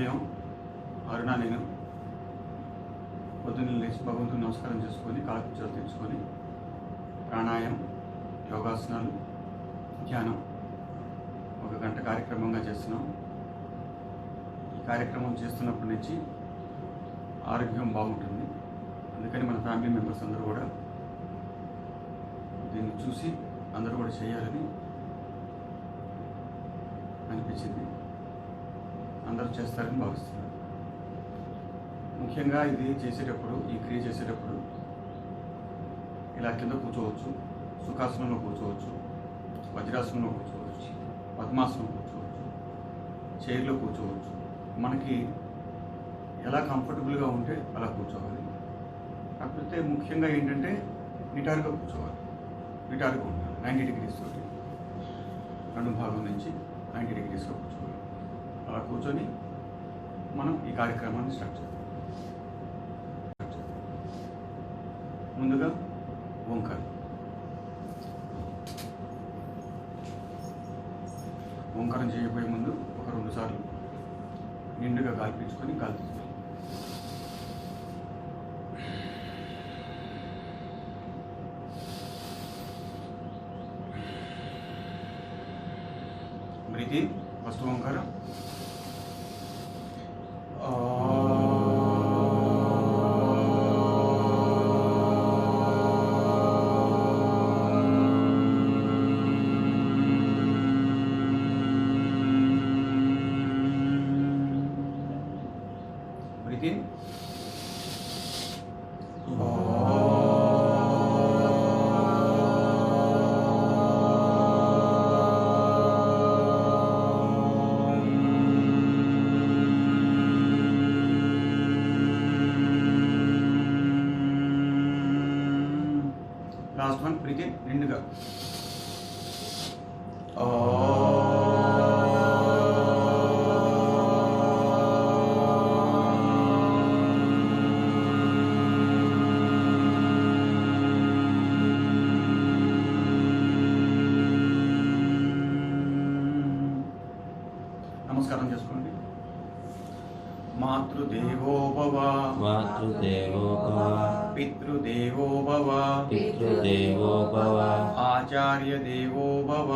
ఉదయం 6న నేను పొద్దున్న లేచి భగవంతుని నమస్కారం చేసుకొని కాలకృత్యాలు తెచ్చుకొని ప్రాణాయామం, యోగాసనాలు, ధ్యానం 1 గంట కార్యక్రమంగా చేస్తున్నాం. ఈ కార్యక్రమం చేస్తున్నప్పటి నుంచి ఆరోగ్యం బాగుంటుంది. అందుకని మన ఫ్యామిలీ మెంబర్స్ అందరూ కూడా దీన్ని చూసి అందరూ కూడా చేయాలని అనిపించింది. అందరూ చేస్తారని భావిస్తున్నారు. ముఖ్యంగా ఇది చేసేటప్పుడు, ఈ క్రియ చేసేటప్పుడు ఇలా కింద కూర్చోవచ్చు, సుఖాసనంలో కూర్చోవచ్చు, వజ్రాసనంలో కూర్చోవచ్చు, పద్మాసనం కూర్చోవచ్చు, చైర్లో కూర్చోవచ్చు. మనకి ఎలా కంఫర్టబుల్గా ఉంటే అలా కూర్చోవాలి. కాకపోతే ముఖ్యంగా ఏంటంటే నిటారుగా కూర్చోవాలి. నిటారుగా ఉండాలి. 90 degrees తోటి రెండు భాగం నుంచి 90 degreesలో కూర్చోవాలి. అలా కూర్చొని మనం ఈ కార్యక్రమాన్ని స్టార్ట్ చేద్దాం. ముందుగా ఓంకారం. ఓంకారం చేయబోయే ముందు ఒక 2 సార్లు నిండుగా గాలి పీల్చుకొని గాలి తీసుకోవాలి. Breathe in. ఫస్ట్ ఓంకారం. Breathe in. Last one. Breathe in నిండుగా. నమస్కారం చేసుకోండి. మాతృదేవో భవ, మాతృదేవో భవ, పితృదేవో భవ, పితృదేవో భవ, ఆచార్య దేవో భవ,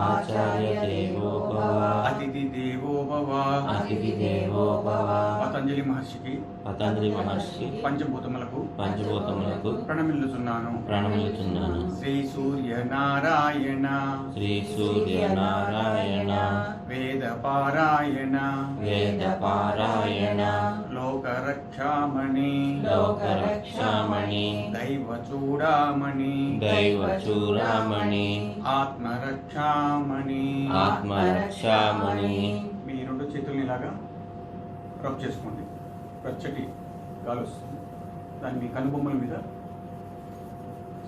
ఆచార్య దేవో భవ, అతిథి దేవో భవ, అతిథి దేవో భవ. పతంజలి మహర్షికి, పతంజలి మహర్షి పంచభూతములకు పంచభూతములకు ప్రణమిల్లుచున్నాను. ప్రణమిల్లుచున్నాను. శ్రీ సూర్యనారాయణ, శ్రీ సూర్యనారాయణ, వేద పారాయణ, వేద పారాయణ, లోకరక్షామణి, లోకరక్షామణి, దైవ చూడామణి, దైవ చూడామణి, ఆత్మరక్షామణి, ఆత్మరక్షామణి. మీ 2 చేతుల్ని ఇలాగా రబ్ చేసుకోండి. పచ్చటి గాలి వస్తుంది. దాన్ని మీ కనుబొమ్మల మీద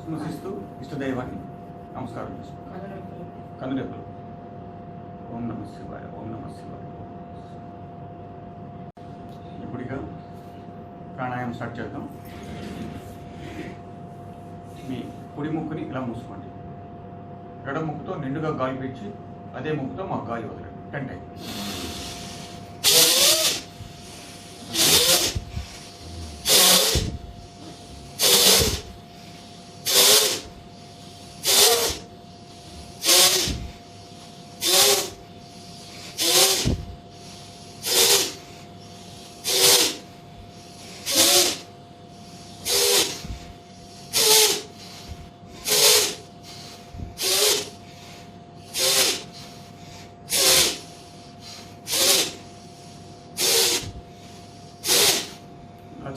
స్మృశిస్తూ ఇష్టదైవాన్ని నమస్కారం చేసుకోండి. కనురెప్పలు. ఓం నమ శివాయ, ఓం నమ శివాయ. ఇప్పుడు ఇక ప్రాణాయామం స్టార్ట్ చేద్దాం. మీ కుడి ముక్కుని ఇలా మూసుకోండి. ఎడమ ముక్కుతో నిండుగా గాలి పీల్చి అదే ముక్కుతో మాకు గాలి వదలండి. 10 times.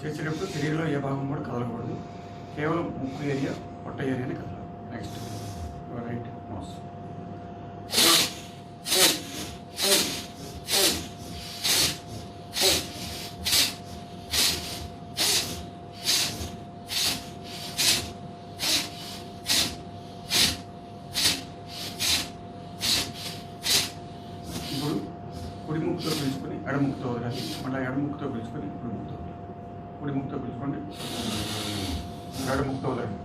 చేసేటప్పుడు శరీరంలో ఏ భాగం కూడా కదలకూడదు. కేవలం ముక్కు ఏరియా, పొట్ట ఏరియానే కదలాలి. Next right nose. ఇప్పుడు కుడి ముక్కుతో పీల్చుకొని ఎడముక్కుతో వదలాలి. మళ్ళీ ఎడముక్కుతో పీల్చుకొని కుడి ముక్కుతో వదలాలి. కుడి ముక్కుతో పీల్చుకోండి, ఎడముక్కుతో వదలండి.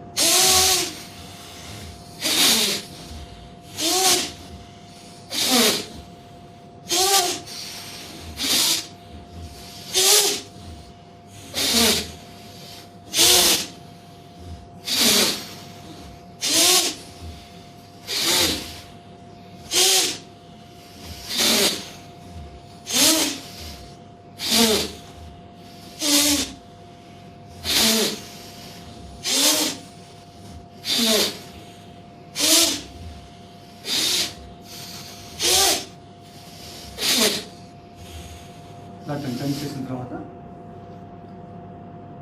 ఇలా 10 టైమ్స్ చేసిన తర్వాత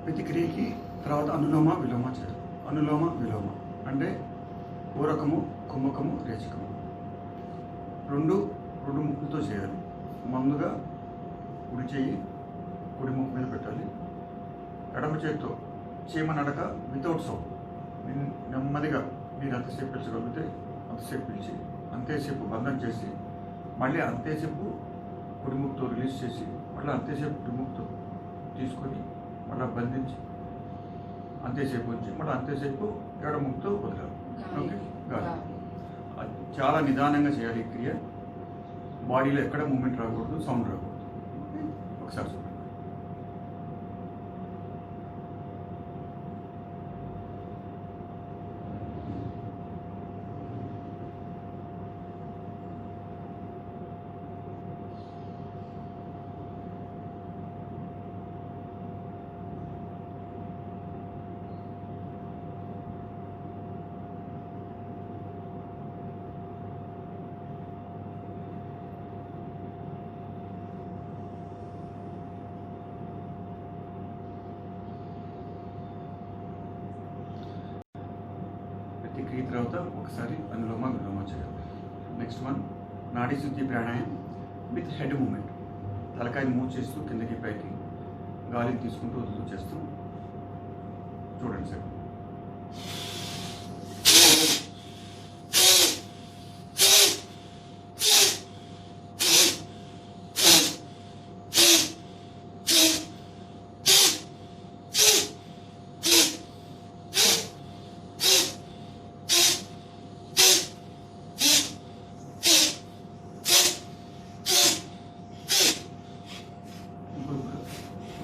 ప్రతి క్రియకి తర్వాత అనులోమ విలోమ చేయాలి. అనులోమ విలోమ అంటే పూరకము, కుంభకము, రేచకము రెండు ముక్కులతో చేయాలి. ముందుగా కుడి చెయ్యి కుడి ముక్కు మీద పెట్టాలి. ఎడమ చేతితో చీమ నడక వితౌట్ సౌండ్ నెమ్మదిగా మీరు అంతసేపు పిలిచగలిగితే అంతసేపు పిలిచి అంతేసేపు బంధం చేసి మళ్ళీ అంతేసేపు కుడి ముక్కుతో రిలీజ్ చేసి మళ్ళీ అంతేసేపు కుడి ముక్కుతో తీసుకొని మళ్ళీ బంధించి అంతేసేపు ఉంచి మళ్ళీ అంతేసేపు ఎడ ముక్కుతో వదలాలి. ఓకే, గాలి చాలా నిదానంగా చేయాలి. ఈ క్రియ బాడీలో ఎక్కడ మూమెంట్ రాకూడదు, సౌండ్ రాకూడదు. ఒకసారి చూడండి. క్రియ తర్వాత ఒకసారి అనులోమ విలోమ చేయాలి. నెక్స్ట్ వన్ నాడీ శుద్ధి ప్రాణాయామం విత్ హెడ్ మూమెంట్. తలకాయని మూవ్ చేస్తూ కిందకి పైకి గాలిని తీసుకుంటూ వదులుతూ చేస్తూ చూడండి సార్.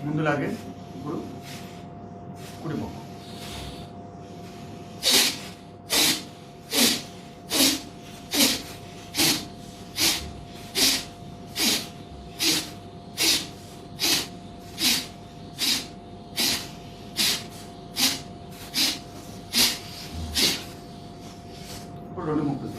ముందులాగే ఇప్పుడు కుడి ముక్కు ఇప్పుడు రెండు ముక్కులు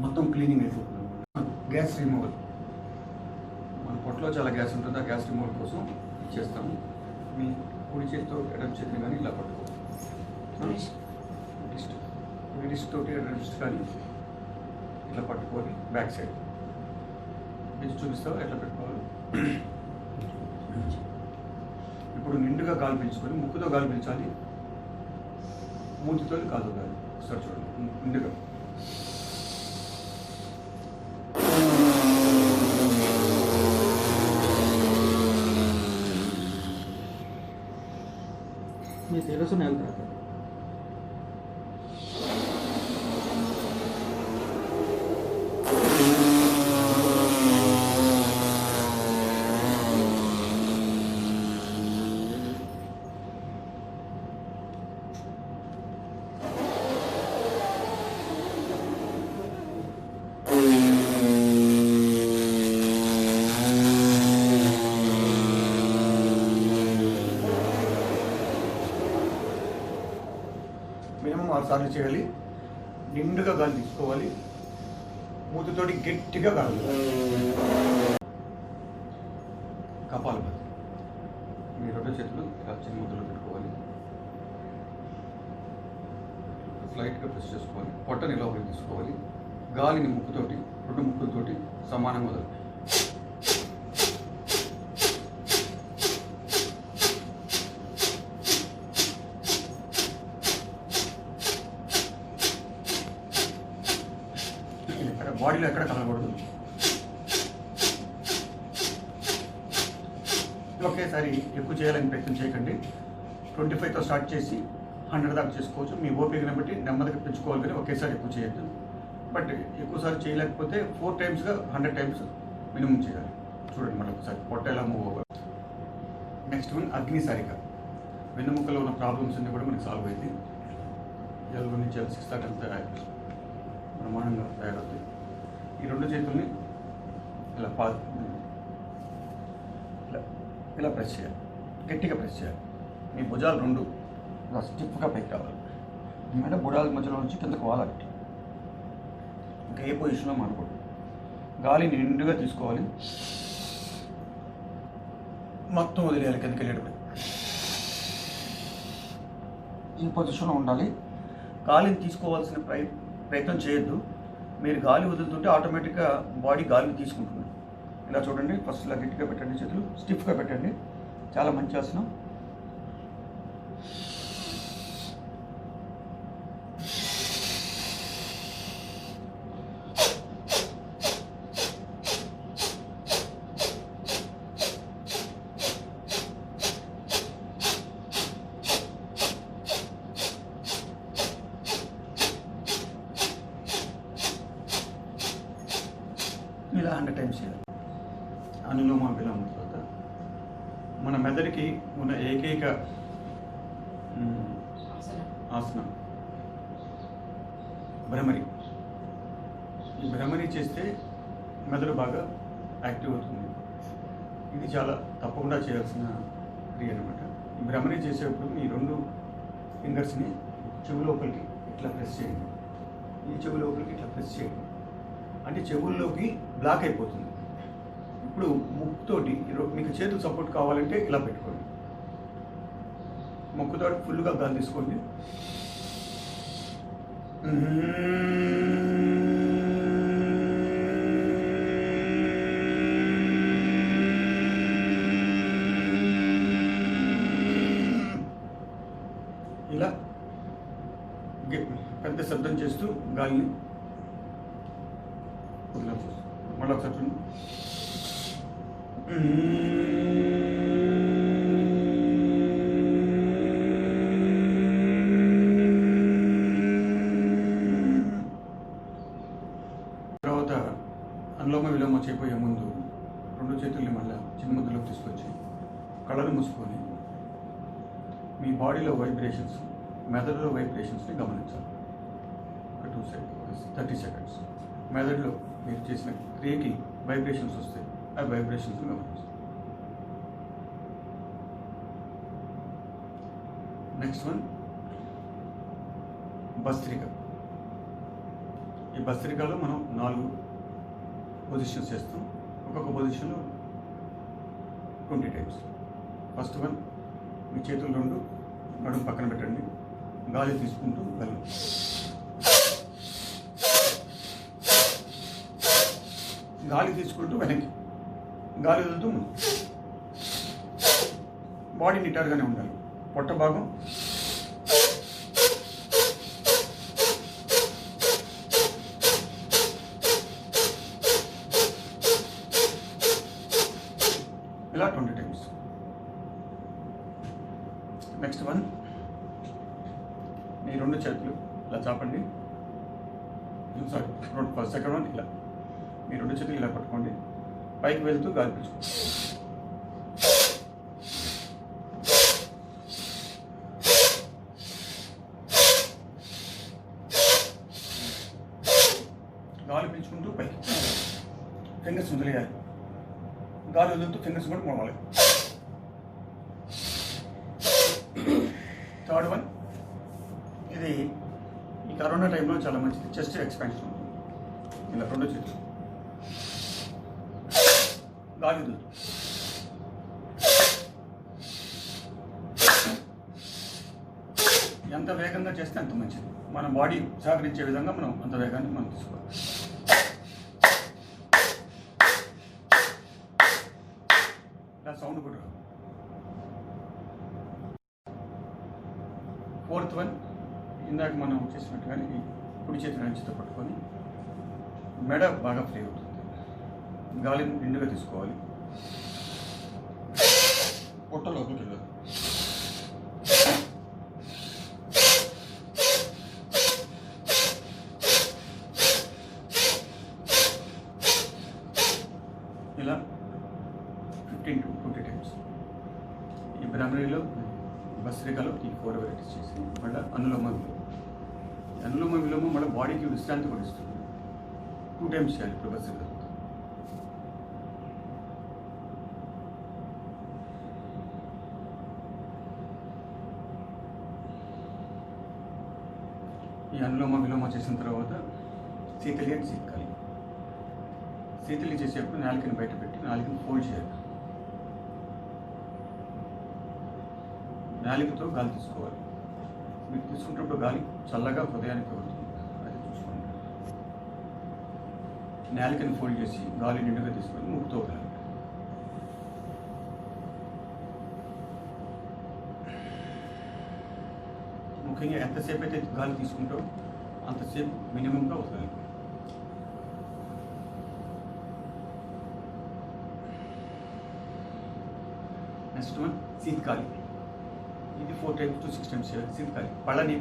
మొత్తం క్లీనింగ్ అయిపోతుంది. గ్యాస్ రిమూవల్, మన పొట్టలో చాలా గ్యాస్ ఉంటుంది. ఆ గ్యాస్ రిమూవల్ కోసం చేస్తాము. మీ కుడి చేతితో ఎడమ చేతిని కానీ ఇలా పట్టుకోవాలి. రిస్ట్ తోటి రిస్ట్ కానీ ఇట్లా పట్టుకోవాలి. బ్యాక్ సైడ్ ఇది చూపిస్తావు ఎట్లా పెట్టుకోవాలి. ఇప్పుడు నిండుగా గాలి పీల్చుకొని ముక్కుతో గాలి పీల్చాలి, మూతితో గాలి వదలాలి. ఒకసారి చూడండి నిండుగా. ये 1300 नहीं आता था. మినిమం 6 సార్లు చేయాలి. నిండుగా గాలి తీసుకోవాలి, మూతితోటి గట్టిగా గాలి. కపాలభాతి, మీ రెండు చేతులు ఇలా చిన్న ముద్దలో పెట్టుకోవాలి. ఫ్లైట్గా ప్రెస్ చేసుకోవాలి. పొట్టని లోపలికి తీసుకోవాలి. గాలిని ముక్కుతోటి రెండు ముక్కులతోటి సమానంగా వదలాలి. బాడీలో ఎక్కడ కలగకూడదు. ఒకేసారి ఎక్కువ చేయాలని ప్రయత్నం చేయకండి. 25తో స్టార్ట్ చేసి 100 దాకా చేసుకోవచ్చు. మీ ఓపికని బట్టి నెమ్మదిగా పెంచుకోవాలి, కానీ ఒకేసారి ఎక్కువ చేయొద్దు. బట్ ఎక్కువసారి చేయలేకపోతే 4 టైమ్స్గా 100 టైమ్స్ మినిమం చేయాలి. చూడండి మనం ఒకసారి పొట్ట ఎలా మూవ్ అవ్వాలి. Next one అగ్నిసారిక. వెన్నుముక్కలో ఉన్న ప్రాబ్లమ్స్ అన్నీ కూడా మనకి సాల్వ్ అయింది. L1 నుంచి L6 దాకా అంతా బ్రహ్మాండంగా తయారవుతుంది. ఈ రెండు చేతుల్ని ఇలా ఇలా ప్రెస్ చేయాలి, గట్టిగా ప్రెస్ చేయాలి. మీ భుజాలు రెండు ఇలా స్టిఫ్గా పైకి రావాలి. మెడ భుజాల మధ్యలో నుంచి కిందకు వాలాలి. ఇంకా ఏ పొజిషన్లో మారకూడదు. గాలిని నిండుగా తీసుకోవాలి, మొత్తం వదిలేయాలి కిందకి వెళ్ళేటప్పుడు. ఈ పొజిషన్లో ఉండాలి. గాలిని తీసుకోవాల్సిన ప్రయత్నం చేయొద్దు. మీరు గాలి వదులుతుంటే ఆటోమేటిక్గా బాడీ గాలిని తీసుకుంటుంది. ఇలా చూడండి. ఫస్ట్ ఇలా గట్టిగా పెట్టండి, చేతులు స్టిఫ్గా పెట్టండి. చాలా మంచి ఆసనం. ఇలా 100 టైమ్స్ చేయాలి. అనులోమ విలోమ తర్వాత మన మెదడుకి ఉన్న ఏకైక ఆసనం భ్రమరి. ఈ భ్రమరి చేస్తే మెదడు బాగా యాక్టివ్ అవుతుంది. ఇది చాలా తప్పకుండా చేయాల్సిన క్రియ అనమాట. ఈ భ్రమరి చేసేటప్పుడు మీ రెండు ఫింగర్స్ని చెవు లోపలికి ఇట్లా ప్రెస్ చేయండి. ఈ చెవు లోపలికి ఇట్లా ప్రెస్ చేయండి. అంటే చెవుల్లోకి బ్లాక్ అయిపోతుంది. ఇప్పుడు ముక్కుతోటి మీకు చేతులు సపోర్ట్ కావాలంటే ఇలా పెట్టుకోండి. ముక్కుతోటి ఫుల్గా గాలి తీసుకోండి. ఇలా పెద్ద శబ్దం చేస్తూ గాలిని మళ్ళీ ఒకసారి చూడండి. తర్వాత అనులోమ విలోమ చేయబోయే ముందు రెండు చేతుల్ని మళ్ళీ చిన్న ముద్దులోకి తీసుకొచ్చి కళ్ళను మూసుకొని మీ బాడీలో వైబ్రేషన్స్, మెదడులో వైబ్రేషన్స్ని గమనించాలి. ఒక 30 సెకండ్స్ మెదడులో మీరు చేసిన క్రియకి వైబ్రేషన్స్ వస్తాయి. ఆ వైబ్రేషన్స్ని గమనించాలి. Next one bhastrika. ఈ భస్త్రికలో మనం 4 పొజిషన్స్ చేస్తాం. ఒక్కొక్క పొజిషన్లో 20 టైమ్స్. ఫస్ట్ వన్ మీ చేతులు రెండు నడుము పక్కన పెట్టండి. గాలి తీసుకుంటూ వెళ్ళండి. గాలి తీసుకుంటూ వెనక్కి, గాలి వదులుతూ ముందు. బాడీ నిటారుగానే ఉండాలి. పొట్ట భాగం ఇలా 20 టైమ్స్. నెక్స్ట్ వన్ మీ రెండు చేతులు ఇలా చాపండి. సారీ, సెకండ్ వన్ ఇలా మీ రెండు చేతులు ఇలా పట్టుకోండి. పైకి వెళ్తూ గాలి పీల్చుకోండి. గాలి పీల్చుకుంటూ పైకి ఫింగర్స్ వదిలేయాలి. గాలి వదులుతూ ఫింగర్స్ కూడా మోవాలి. థర్డ్ వన్, ఇది ఈ కరోనా టైంలో చాలా మంచిది. చెస్ట్ ఎక్స్పాన్షన్ ఉంటుంది. ఇలా రెండు చేతులు గాలి వదులుతూ ఎంత వేగంగా చేస్తే అంత మంచిది. మన బాడీ సహకరించే విధంగా మనం అంత వేగాన్ని మనం తీసుకోవాలి. ఇలా సౌండ్ కూడా. ఫోర్త్ వన్, ఇందాక మనం చేసినట్టుగానే ఈ కుడి చేతి నడిచితో పట్టుకొని మెడ బాగా ఫ్రీ అవుతుంది. గాలిని నిండుగా తీసుకోవాలి. పొట్టలోకి వెళ్ళదు. ఇలా 15 to 20 టైమ్స్. ఈ బ్రహ్మరిలో భస్త్రికలో ఈ 4 వెరైటీస్ చేసి మళ్ళీ అనులోమ విలోమ మళ్ళీ బాడీకి విశ్రాంతి కూడా ఇస్తుంది. 2 టైమ్స్ చేయాలి ఇప్పుడు భస్త్రిక. ఈ అనులోమ విలోమ చేసిన తర్వాత శీతలి అండ్ శీతకాలి. శీతలి చేసేప్పుడు నాలుకని బయట పెట్టి నాలుకని ఫోల్డ్ చేయాలి. నాలుకతో గాలి తీసుకోవాలి. మీరు తీసుకుంటున్నప్పుడు గాలి చల్లగా హృదయానికి వస్తుంది, అది చూసుకోండి. నాలుకని ఫోల్డ్ చేసి గాలి నిండుగా తీసుకొని ముక్కుతో వదలాలి. ముఖ్యంగా ఎంతసేపు అయితే గాలి తీసుకుంటారో అంతసేపు మినిమంగా వదలాలి. నెక్స్ట్ వన్ శీతకాలి. ఇది 4 times to 6 times చేయాలి. శీతకాలి పళ్ళని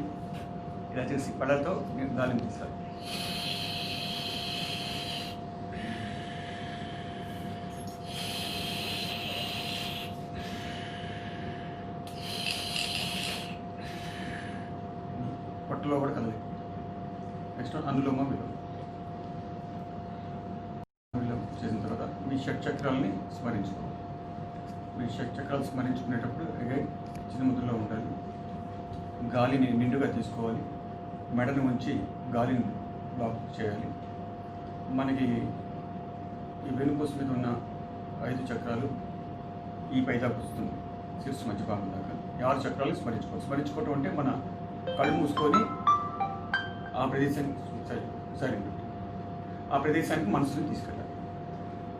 ఇలా చేసి పళ్ళతో గాలిని తీసుకోవాలి. పొట్టలో కూడా కదలి. నెక్స్ట్ అనులోమ విలోమ చేసిన తర్వాత మీ షట్చక్రాలని స్మరించుకోవాలి. మీ షట్చక్రాలు స్మరించుకునేటప్పుడు అగైన్ చిన్న ముద్రలో ఉండాలి. గాలిని నిండుగా తీసుకోవాలి. మెడను ఉంచి గాలిని బ్లాక్ చేయాలి. మనకి ఈ వెనుపూస మీద ఉన్న 5 చక్రాలు ఈ పైదాకా వస్తుంది, శిరస్సు మధ్య భాగం దాకా. ఈ 6 చక్రాలు స్మరించుకోవటం అంటే మన కళ్ళు మూసుకొని ఆ ప్రదేశానికి ఆ ప్రదేశానికి మనసుని తీసుకెళ్ళాలి.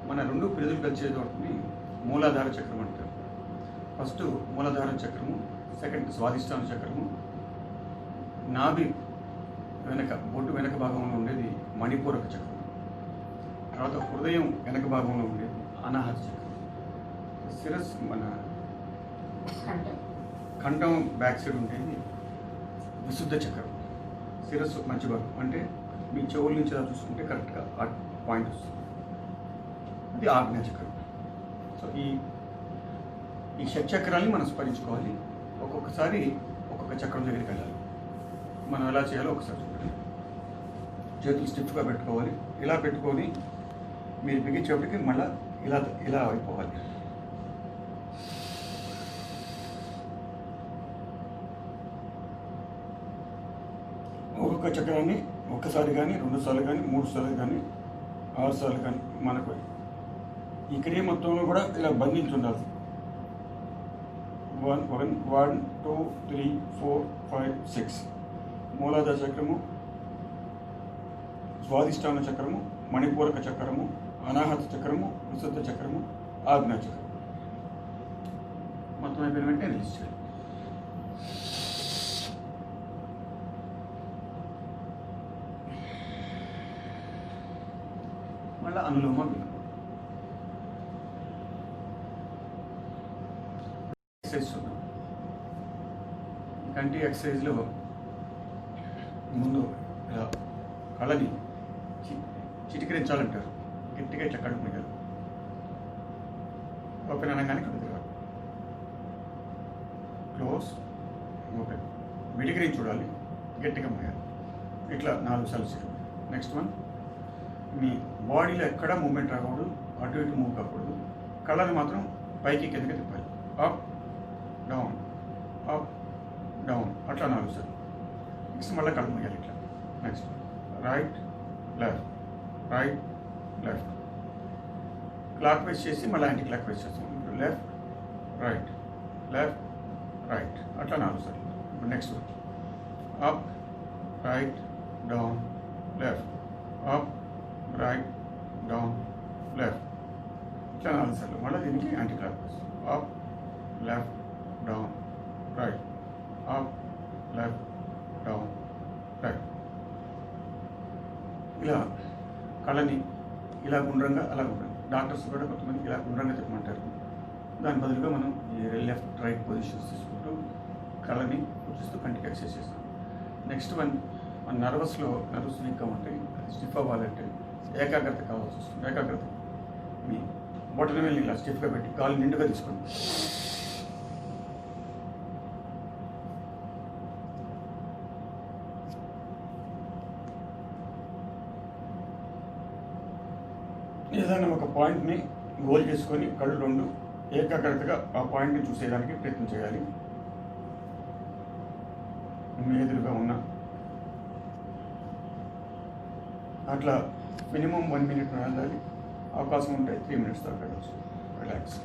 మన 2 పిరుదులు కలిసే చోటని మూలాధార చక్రం అంటారు. ఫస్ట్ మూలాధార చక్రము, సెకండ్ స్వాదిష్టాన చక్రము, నాభి వెనక బొడ్డు వెనక భాగంలో ఉండేది మణిపూరక చక్రం, తర్వాత హృదయం వెనక భాగంలో ఉండేది అనాహత చక్రం, శిరస్సు మన కంఠం బ్యాక్ సైడ్ ఉండేది విశుద్ధ చక్రం, శిరస్సు మధ్య భాగం అంటే మీ చెవుల నుంచి అలా చూసుకుంటే కరెక్ట్గా ఆ పాయింట్ వస్తుంది, అది ఆజ్ఞా చక్రం. సో ఈ షట్చక్రాన్ని మనం స్మరించుకోవాలి. ఒక్కొక్కసారి ఒక్కొక్క చక్రం దగ్గరికి వెళ్ళాలి. మనం ఎలా చేయాలో ఒకసారి చూడండి. చేతులు స్టిఫ్గా పెట్టుకోవాలి. ఇలా పెట్టుకొని మీరు బిగించేపటికి మళ్ళీ ఇలా అయిపోవాలి. ఒక్కొక్క చక్రాన్ని ఒక్కసారి కానీ 2 సార్లు కానీ 3 సార్లు కానీ 6 సార్లు కానీ మనకు ఈ క్రియ మొత్తంలో కూడా ఇలా బంధించి ఉండాలి. 1 2 3 4 5 6 మూలాధార చక్రము, స్వాదిష్టాన చక్రము, మణిపూరక చక్రము, అనాహత చక్రము, విశుద్ధ చక్రము, ఆజ్ఞా చక్రం. మొత్తం అయిపోయిన వెంటనే రిలీజ్ చేయాలి. మళ్ళీ అనులోమ విలోమ ఎక్సర్సైజ్ చూద్దాం. కంటి ఎక్సర్సైజ్లో ముందు ఇలా కళ్ళని చిటికరించాలంటారు. గట్టిగా ఇట్లా కడుపు మీద ఓపెన్ అనగానే కడుపు తిరగాలి. క్లోజ్ ఓపెన్ విడిగిరించి చూడాలి, గట్టిగా మోయాలి. ఇట్లా 4 సార్లు చేయాలి. నెక్స్ట్ వన్, మీ బాడీలో ఎక్కడ మూమెంట్ రాకూడదు, అటు ఇటు మూవ్ కాకూడదు. కళ్ళని మాత్రం పైకి కిందకి తిప్పాలి. అప్ డౌన్ అప్ డౌన్ అట్లా 4 సార్లు. నెక్స్ట్ మళ్ళీ కళ్ళు మూయాలి ఇట్లా. Next right left right left clock wise చేసి మళ్ళీ యాంటీ క్లాక్ వైజ్ చేస్తాం. లెఫ్ట్ రైట్ లెఫ్ట్ రైట్ అట్లా 4 సార్లు. ఇప్పుడు next up right down left up right down left ఇట్లా 4 సార్లు. మళ్ళీ దీనికి anti clock wise up left down right up left down right. ఇలా కళ్ళని ఇలా గుండ్రంగా అలా గుండ్రంగా, డాక్టర్స్ కూడా కొంతమంది ఇలా గుండ్రంగా చెప్పమంటారు. దాని బదులుగా మనం ఈ లెఫ్ట్ రైట్ పొజిషన్స్ తీసుకుంటూ కళ్ళని కూర్చిస్తూ కంటికి ఎక్సర్సైజ్ చేస్తాం. నెక్స్ట్ వన్, మన నర్వస్ వీక్గా ఉంటాయి, అది స్టిఫ్ అవ్వాలంటే ఏకాగ్రత కావాల్సి వస్తుంది. ఏకాగ్రత మీ బొట్టన వెళ్ళి ఇలా స్టిఫ్గా పెట్టి గాలి నిండుగా తీసుకోండి. ఏదైనా ఒక పాయింట్ని గోల్ చేసుకొని కళ్ళు రెండు ఏకాగ్రతగా ఆ పాయింట్ని చూసేయడానికి ప్రయత్నం చేయాలి. మీ ఎదురుగా ఉన్న అట్లా మినిమం 1 minute వెళ్ళాలి. అవకాశం ఉంటే 3 minutes దాకా వెళ్ళచ్చు. రిలాక్స్.